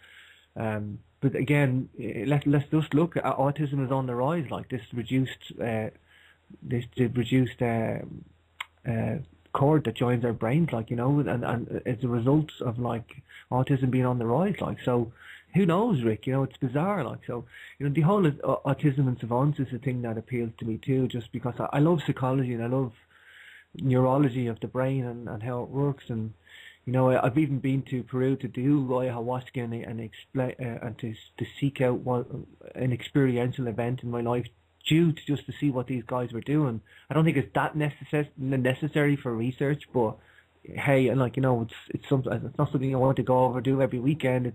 But again, let's just look at autism is on the rise. Like this reduced cord that joins our brains, like, you know, and it's a result of like autism being on the rise. Like, so who knows, Rick? You know, it's bizarre. Like, so, you know, the whole autism and savants is a thing that appeals to me too, just because I love psychology and I love neurology of the brain and how it works. And you know, I've even been to Peru to do ayahuasca and explain and to seek out an experiential event in my life, just to see what these guys were doing. I don't think it's that necessary for research, but hey, and like, you know, it's not something I want to go over do every weekend.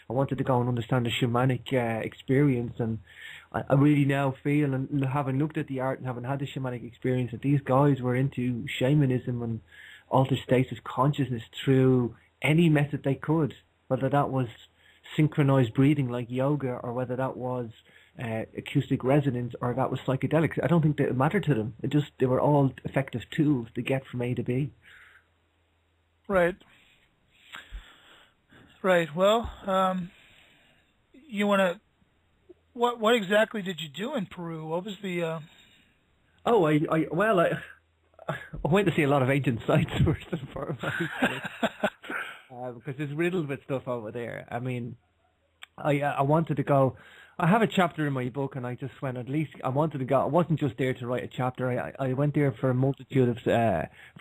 I wanted to go and understand the shamanic experience, and I really now feel, and having looked at the art and having had the shamanic experience, that these guys were into shamanism and altered states of consciousness through any method they could, whether that was synchronized breathing like yoga, or whether that was acoustic resonance, or that was psychedelics. I don't think that it mattered to them. They were all effective tools to get from A to B. Right. Well, you want to? What exactly did you do in Peru? What was the? I went to see a lot of ancient sites first and foremost, because it's riddled with stuff over there. I mean, I wanted to go. I have a chapter in my book, and I just went, at least I wanted to go. I wasn't just there to write a chapter. I went there for a multitude of,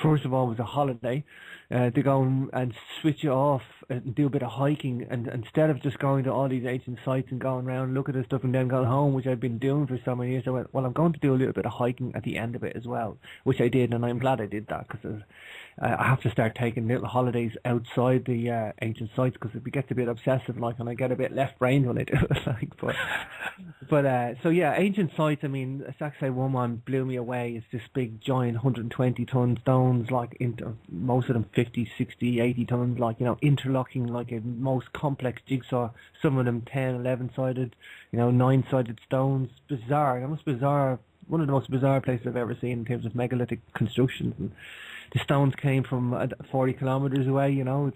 first of all, it was a holiday, to go and switch it off and do a bit of hiking, and instead of just going to all these ancient sites and going around, look at this stuff and then going home, which I've been doing for so many years, I went, well, I'm going to do a little bit of hiking at the end of it as well, which I did, and I'm glad I did that, because I have to start taking little holidays outside the ancient sites, because it gets a bit obsessive, like, and I get a bit left-brained when I do it, like, but so yeah, ancient sites. I mean, Sacsay Woman blew me away. It's this big, giant, 120-ton stones, like most of them 50, 60, 80 tons, like, you know, interlocking like a most complex jigsaw. Some of them 10, 11-sided, you know, 9-sided stones. Bizarre, the most bizarre one of the most bizarre places I've ever seen in terms of megalithic constructions. And the stones came from 40 kilometers away. You know,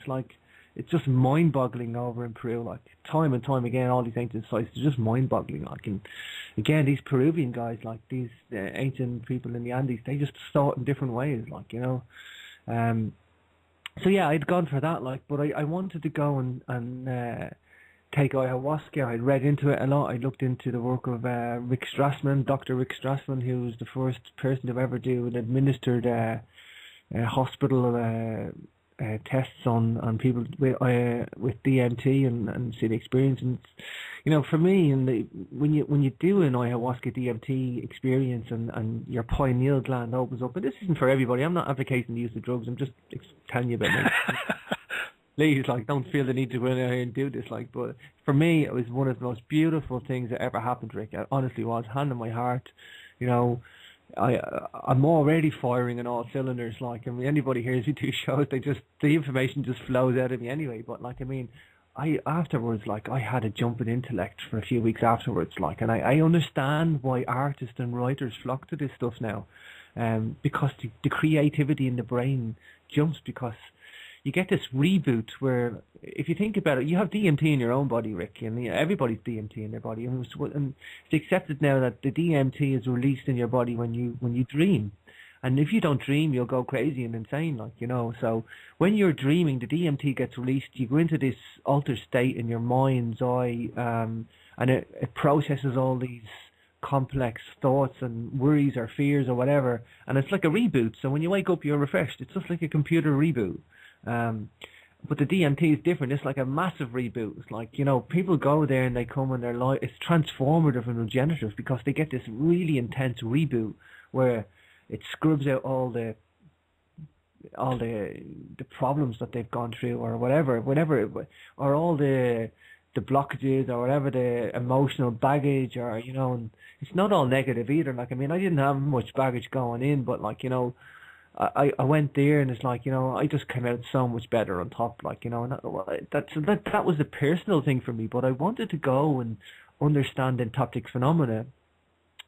it's just mind-boggling over in Peru. Like time and time again, all these ancient sites are just mind-boggling. Like, and again, these Peruvian guys, like these ancient people in the Andes, they just saw it in different ways. Like, you know. So yeah, I'd gone for that, like, but I wanted to go and take ayahuasca. I'd read into it a lot. I looked into the work of Rick Strassman, Dr. Rick Strassman, who was the first person to ever do an administered hospital tests on people with DMT and see the experience. And you know, for me, when you do an ayahuasca DMT experience and your pineal gland opens up, and this isn't for everybody. I'm not advocating the use of drugs. I'm just telling you about it. Please, like, don't feel the need to go in there and do this. Like, but for me, it was one of the most beautiful things that ever happened, Rick. It honestly was, hand on my heart. You know, I'm already firing on all cylinders. Like, I mean, anybody hears me do shows, the information just flows out of me anyway. But like, I mean, I afterwards, like, I had a jump in intellect for a few weeks afterwards. Like, and I understand why artists and writers flock to this stuff now, because the creativity in the brain jumps, because you get this reboot where, if you think about it, you have DMT in your own body, Rick, and everybody's DMT in their body, and it's accepted now that the DMT is released in your body when you dream, and if you don't dream, you'll go crazy and insane, like, you know. So when you're dreaming, the DMT gets released. You go into this altered state in your mind's eye, and it processes all these complex thoughts and worries or fears or whatever, and it's like a reboot. So when you wake up, you're refreshed. It's just like a computer reboot. But the DMT is different. It's like a massive reboot. It's like, you know, people go there and they come and they're like, it's transformative and regenerative, because they get this really intense reboot where it scrubs out all the problems that they've gone through, or whatever, or all the blockages, or whatever, the emotional baggage, or, you know. And it's not all negative either. Like, I mean, I didn't have much baggage going in, but, like, you know, I went there and it's like, you know, I just came out so much better on top, like, you know. And that was a personal thing for me, but I wanted to go and understand entoptic phenomena,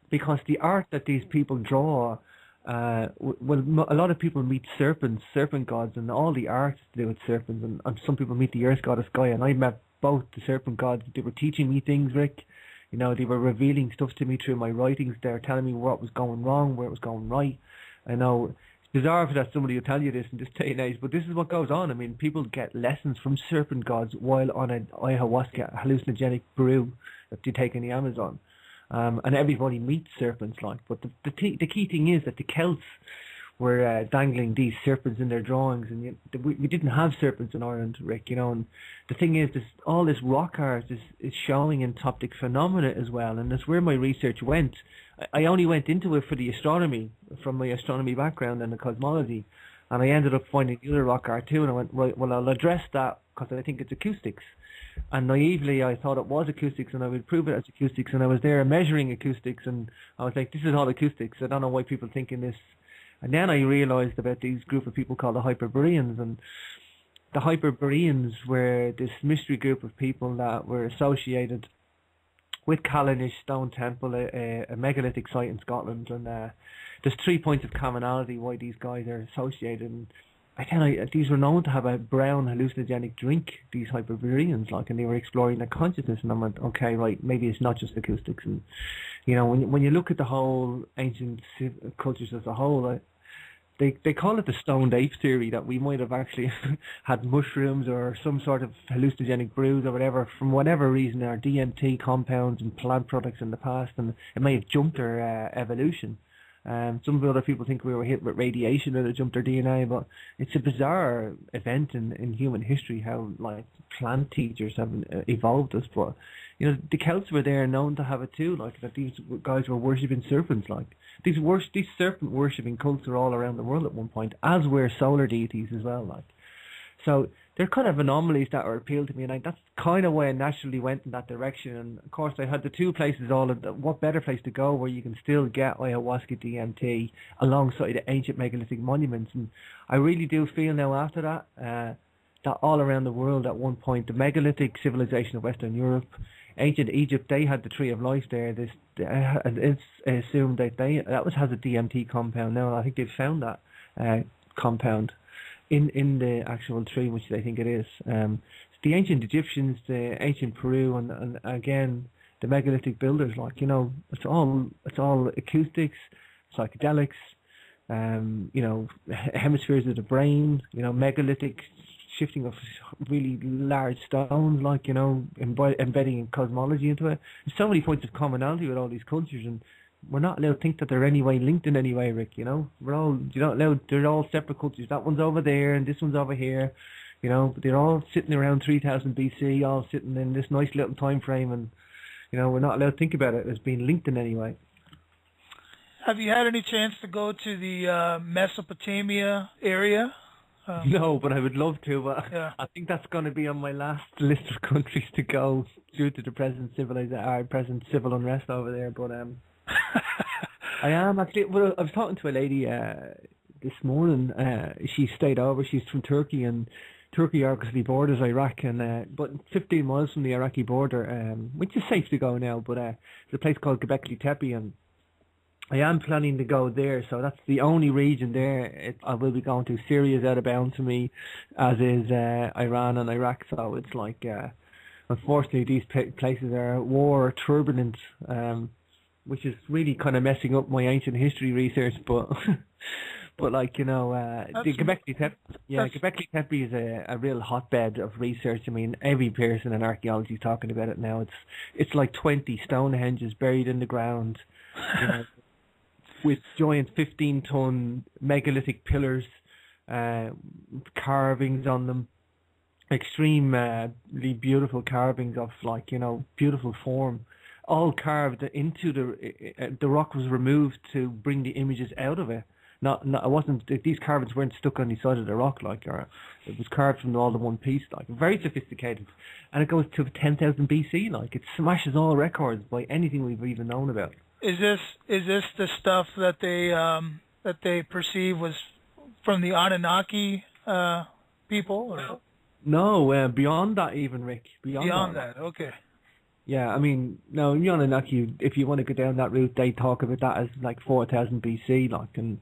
because the art that these people draw, well, a lot of people meet serpent gods, and all the art to do with serpents, and some people meet the earth goddess Gaia, and I met both the serpent gods. They were teaching me things, Rick. You know, they were revealing stuff to me through my writings. They were telling me what was going wrong, where it was going right. I know it's bizarre for that somebody will tell you this in this day and age, but this is what goes on. I mean, people get lessons from serpent gods while on an ayahuasca hallucinogenic brew that they take in the Amazon. And everybody meets serpents, like. But the key thing is that the Celts were dangling these serpents in their drawings, and we didn't have serpents in Ireland, Rick, you know. And the thing is, all this rock art is showing entoptic phenomena as well, and that's where my research went. I only went into it for the astronomy, from my astronomy background and the cosmology, and I ended up finding the other rock art too, and I went, right, well, I'll address that because I think it's acoustics. And naively, I thought it was acoustics, and I would prove it as acoustics, and I was there measuring acoustics, and I was like, this is all acoustics. I don't know why people think in this. And then I realized about these group of people called the Hyperboreans, and the Hyperboreans were this mystery group of people that were associated with Callanish Stone Temple, a megalithic site in Scotland, and there's 3 points of commonality why these guys are associated. And I tell you, these were known to have a brown hallucinogenic drink, these Hyperboreans, like, and they were exploring their consciousness. And I went, okay, right, maybe it's not just acoustics. And you know, when you look at the whole ancient cultures as a whole, they call it the stoned ape theory, that we might have actually had mushrooms or some sort of hallucinogenic brews or whatever, from whatever reason, or DMT compounds and plant products in the past, and it may have jumped our evolution. Some other people think we were hit with radiation and it jumped our DNA, but it's a bizarre event in human history how, like, plant teachers have evolved us. But you know, the Celts were there known to have it too, like, that these guys were worshipping serpents. Like, these serpent worshipping cults are all around the world at one point, as were solar deities as well. Like, so they're kind of anomalies that are appealed to me, and that's kind of why I naturally went in that direction. And of course, I had the two places. What better place to go where you can still get ayahuasca DMT alongside the ancient megalithic monuments? And I really do feel now after that that all around the world at one point, the megalithic civilization of Western Europe, ancient Egypt, they had the Tree of Life there. It's assumed that has a DMT compound now, and I think they've found that compound in the actual tree, which they think it is. The ancient Egyptians, the ancient Peru, and again the megalithic builders, like, you know, it's all acoustics, psychedelics, you know, hemispheres of the brain, you know, megalithic shifting of really large stones, like, you know, embedding cosmology into it. There's so many points of commonality with all these cultures, and we're not allowed to think that they're any way linked in any way, Rick, you know. You're not allowed, they're all separate cultures. That one's over there and this one's over here, you know, but they're all sitting around 3000 BC, all sitting in this nice little time frame, and, you know, we're not allowed to think about it as being linked in any way. Have you had any chance to go to the Mesopotamia area? No, but I would love to. But yeah. I think that's going to be on my last list of countries to go due to the present present civil unrest over there. But I am actually. Well, I was talking to a lady this morning. She stayed over. She's from Turkey, and Turkey obviously borders Iraq, and but 15 miles from the Iraqi border, which is safe to go now. But there's a place called Göbekli Tepe, and I am planning to go there, so that's the only region there I will be going to. Syria's out of bounds to me, as is Iran and Iraq, so it's like, unfortunately, these places are at war or turbulent, which is really kind of messing up my ancient history research, but but like, you know, the Göbekli Tepe is a real hotbed of research. I mean, every person in archaeology is talking about it now. It's like 20 Stonehenges buried in the ground, you know, with giant 15-ton megalithic pillars, carvings on them, extremely beautiful carvings of, like, you know, beautiful form, all carved into the rock was removed to bring the images out of it. It wasn't, these carvings weren't stuck on the side of the rock, like, or it was carved from all in one piece, like, very sophisticated, and it goes to 10,000 BC, like, it smashes all records by anything we've even known about. Is this the stuff that they perceive was from the Anunnaki people? Or? No, beyond that even, Rick. Beyond that, okay. Yeah, I mean, no, the Anunnaki, if you want to go down that route, they talk about that as like 4,000 BC, like, and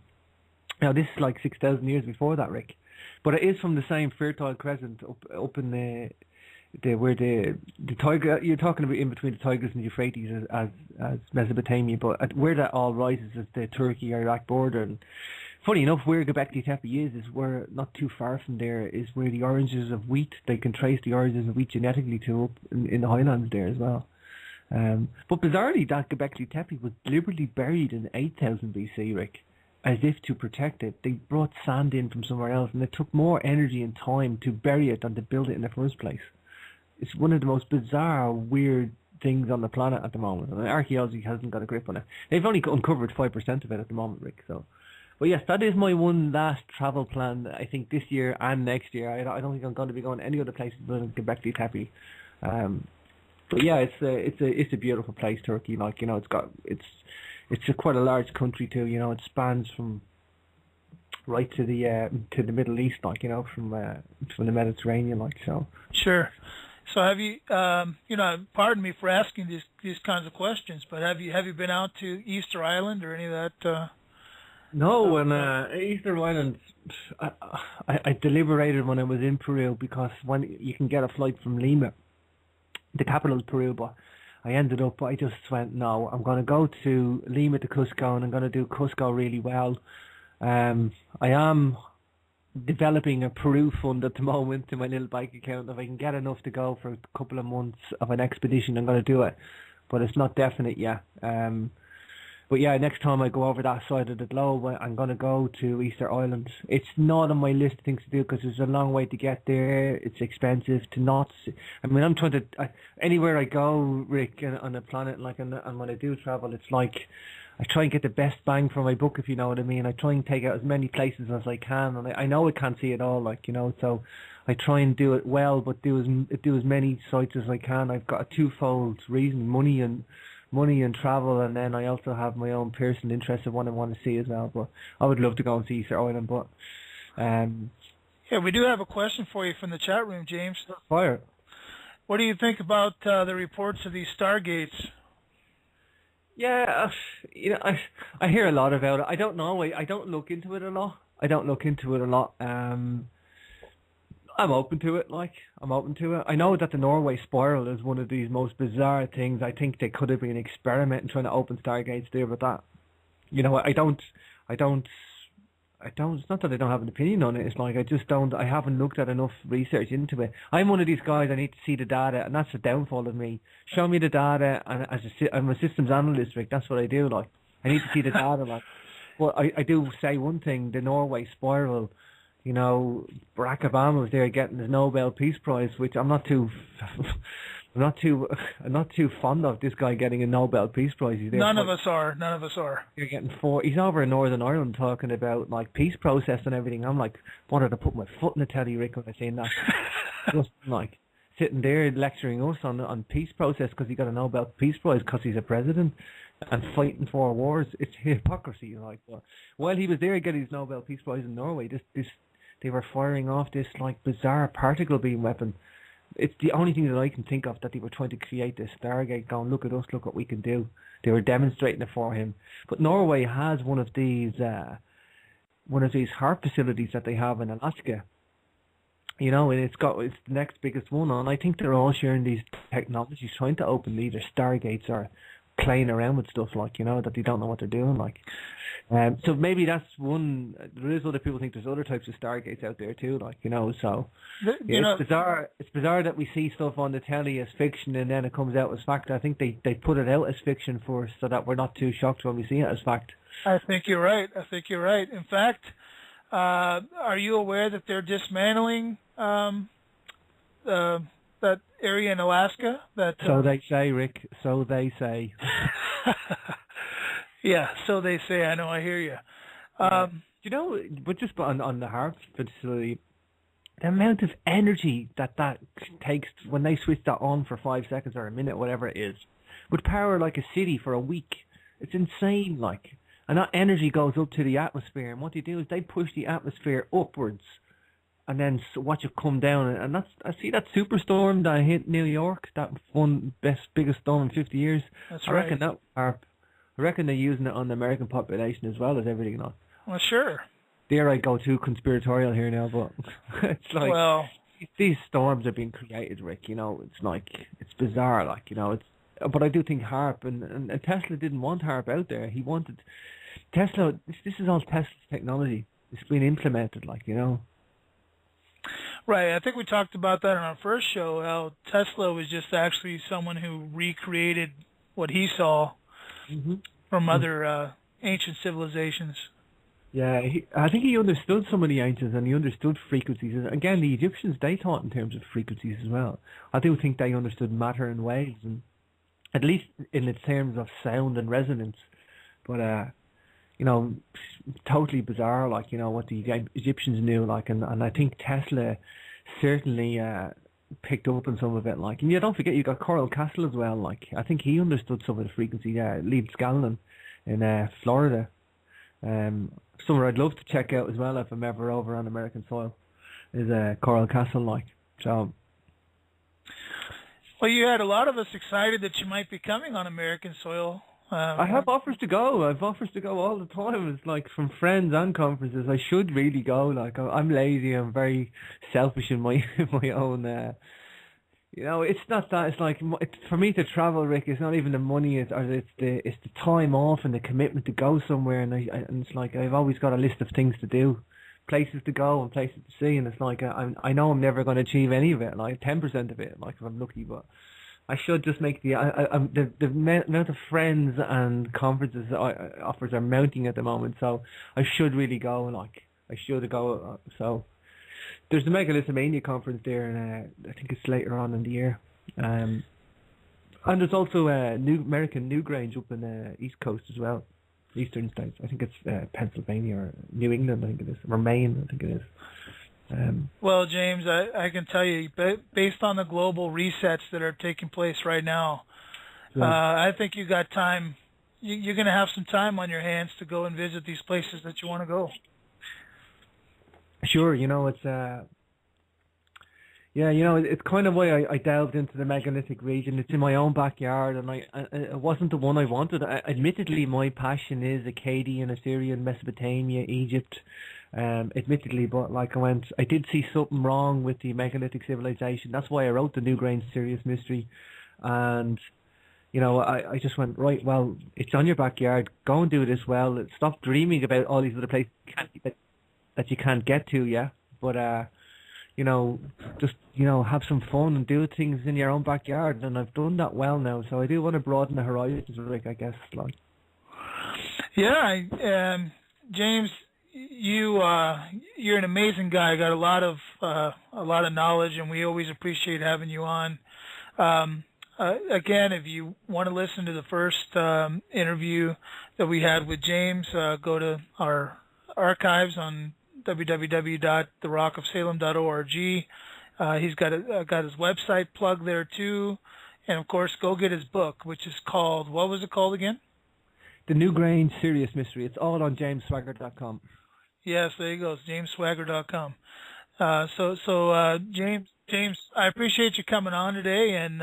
now this is like 6,000 years before that, Rick. But it is from the same fertile crescent up in where the Tiger, you're talking about in between the Tigris and Euphrates as Mesopotamia, but where that all rises is the Turkey-Iraq border. And funny enough, where Göbekli Tepe is where, not too far from there, is where the origins of wheat, they can trace the origins of wheat genetically to up in the highlands there as well. But bizarrely, that Göbekli Tepe was deliberately buried in 8000 BC, Rick, as if to protect it. They brought sand in from somewhere else, and it took more energy and time to bury it than to build it in the first place. It's one of the most bizarre, weird things on the planet at the moment. And archaeology hasn't got a grip on it. They've only uncovered 5% of it at the moment, Rick. So, but yes, that is my one last travel plan. I think this year and next year. I don't think I'm going to be going any other places than Göbekli Tepe. But yeah, it's a beautiful place, Turkey. Like, you know, it's quite a large country too. You know, it spans from right to the Middle East, like, you know, from the Mediterranean, like, so. Sure. So have you, you know, pardon me for asking these kinds of questions, but have you been out to Easter Island or any of that? No, and Easter Island, I deliberated when I was in Peru, because when you can get a flight from Lima, the capital of Peru, but I just went, no, I'm going to go to Lima to Cusco, and I'm going to do Cusco really well. I am developing a Peru fund at the moment in my little bank account. If I can get enough to go for a couple of months of an expedition, I'm going to do it, but it's not definite yet. But yeah, next time I go over that side of the globe, I'm going to go to Easter Island. It's not on my list of things to do because it's a long way to get there. It's expensive to not see. I mean, I'm trying to, anywhere I go, Rick, on the planet, like, and when I do travel, it's like, I try and get the best bang for my buck, if you know what I mean. I try and take out as many places as I can, and I know I can't see it all, like, you know, so I try and do it well, but do as many sites as I can. I've got a twofold reason: money and travel, and then I also have my own personal interest of what I want to see as well. But I would love to go and see Easter Island, but yeah, we do have a question for you from the chat room, James. Fire. What do you think about the reports of these stargates? Yeah, I hear a lot about it. I don't know. I don't look into it a lot. I'm open to it. I'm open to it. I know that the Norway spiral is one of these most bizarre things. I think they could have been experimenting trying to open stargates there, but that, I don't. It's not that I don't have an opinion on it. It's like I just don't. I haven't looked at enough research into it. I'm one of these guys. I need to see the data, and that's the downfall of me. Show me the data, and I'm a systems analyst, Rick. That's what I do. I need to see the data. Well, I do say one thing: the Norway spiral. Barack Obama was there getting his Nobel Peace Prize, which I'm not too fond of this guy getting a Nobel Peace Prize. None of us are. You're getting four. He's over in Northern Ireland talking about peace process and everything. I'm like, wanted to put my foot in the telly, Rick, when I seen that. Just sitting there lecturing us on peace process because he got a Nobel Peace Prize because he's a president and fighting for wars. It's hypocrisy, But while he was there getting his Nobel Peace Prize in Norway, they were firing off this bizarre particle beam weapon. It's the only thing that I can think of that they were trying to create this Stargate, going, look at us, look what we can do. They were demonstrating it for him. But Norway has one of these HARP facilities that they have in Alaska. And it's the next biggest one on. I think they're all sharing these technologies, trying to open either Stargates or playing around with stuff that they don't know what they're doing. So maybe that's one. There is other people think there's other types of Stargates out there too. So it's bizarre. It's bizarre that we see stuff on the telly as fiction and then it comes out as fact. I think they put it out as fiction first so that we're not too shocked when we see it as fact. I think you're right. In fact, are you aware that they're dismantling that area in Alaska? So they say, Rick. So they say. Yeah, so they say. I know. I hear you. But just on the HARP facility, the amount of energy that takes when they switch that on for 5 seconds or a minute, whatever it is, would power a city for a week. It's insane, And that energy goes up to the atmosphere, and what they do is they push the atmosphere upwards, and then watch it come down. And I see that superstorm that hit New York, that biggest storm in 50 years. That's right. I reckon they're using it on the American population as well as everything else. Well, sure. Dare I go too conspiratorial here now, but it's these storms are being created, Rick. It's bizarre, but I do think HARP and Tesla didn't want HARP out there. He wanted Tesla. This is all Tesla's technology. It's been implemented, Right. I think we talked about that in our first show, how Tesla was just actually someone who recreated what he saw from other ancient civilizations. Yeah, I think he understood some of the ancients and he understood frequencies. And again, the Egyptians, they thought in terms of frequencies as well. I do think they understood matter and waves, and at least in the terms of sound and resonance. But, totally bizarre, what the Egyptians knew, and I think Tesla certainly picked up on some of it, and don't forget you got Coral Castle as well, I think he understood some of the frequency, Leeds Scanlon in Florida. Somewhere I'd love to check out as well if I'm ever over on American soil is Coral Castle, so. Well, you had a lot of us excited that you might be coming on American soil. I have offers to go. I've offers to go all the time. It's from friends and conferences. I should really go. I'm lazy. I'm very selfish in my own. It's not that. It's for me to travel, Rick. It's not even the money. It's the time off and the commitment to go somewhere. And it's I've always got a list of things to do, places to go and places to see. And it's I know I'm never going to achieve any of it. 10% of it. If I'm lucky, but I should just make the amount of friends and conferences offers are mounting at the moment. So I should really go. I should go. So. There's the Megalithomania conference there, and I think it's later on in the year. And there's also American Newgrange up in the East Coast as well, Eastern States. I think it's Pennsylvania or New England, I think it is, or Maine, I think it is. Well, James, I can tell you, based on the global resets that are taking place right now, I think you got time. You're going to have some time on your hands to go and visit these places that you want to go. Sure, it's Yeah, it's kind of why I delved into the megalithic region. It's in my own backyard, and it wasn't the one I wanted. Admittedly, my passion is Akkadian, Assyrian, Mesopotamia, Egypt. Admittedly, but like I did see something wrong with the megalithic civilization. That's why I wrote the Newgrange Serious Mystery, and I just went, right, well, it's on your backyard. Go and do this well. Stop dreaming about all these other places that you can't get to, yeah. But just have some fun and do things in your own backyard, and I've done that well now. So I do want to broaden the horizons, Rick, I guess. Like, yeah, James, you're an amazing guy. Got a lot of knowledge, and we always appreciate having you on. Again, if you want to listen to the first interview that we had with James, go to our archives on www.therockofsalem.org. He's got his website plugged there too, and of course, go get his book, which is called, what was it called again? The Newgrange Serious Mystery. It's all on jamesswagger.com. Yes, there you go. It's jamesswagger.com. James, I appreciate you coming on today, and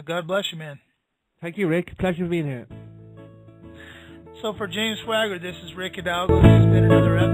God bless you, man. Thank you, Rick. Pleasure being here. So for James Swagger, this is Rick Hidalgo. This has been another episode